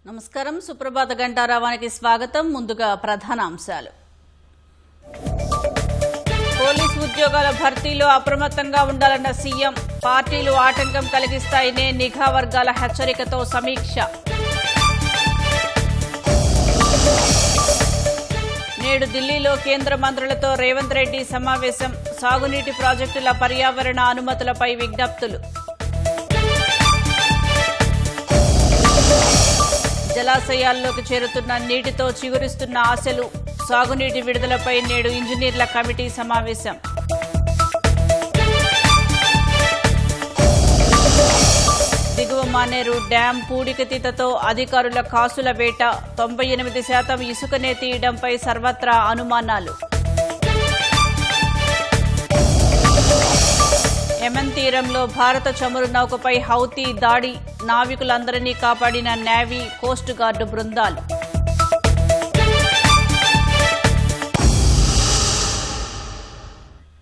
నమస్కారం. సుప్రభాత గంటారావానికి స్వాగతం. ముందుగా ప్రధాన అంశాలు. పోలీసు ఉద్యోగాల భర్తీలో అప్రమత్తంగా ఉండాలన్న సీఎం. పార్టీలు ఆటంకం కలిగిస్తాయనే నిఘా వర్గాల హెచ్చరికతో సమీక్ష. నేడు ఢిల్లీలో కేంద్ర మంత్రులతో రేవంత్ రెడ్డి సమావేశం. సాగునీటి ప్రాజెక్టుల పర్యావరణ అనుమతులపై విజ్ఞప్తులు. జలాశయాల్లోకి చేరుతున్న నీటితో చిగురిస్తున్న ఆశలు. సాగునీటి విడుదలపై నేడు ఇంజనీర్ల కమిటీ సమావేశం. దిగువ మానేరు డ్యాం పూడికతీతతో అధికారుల కాసుల వేట. 98% ఇసుకనే తీయడంపై సర్వత్రా అనుమానాలు. యెమెన్ తీరంలో భారత చమురు నౌకపై హౌతీ దాడి. నావికులందరినీ కాపాడిన నేవీ, కోస్ట్ గార్డు బృందాలు.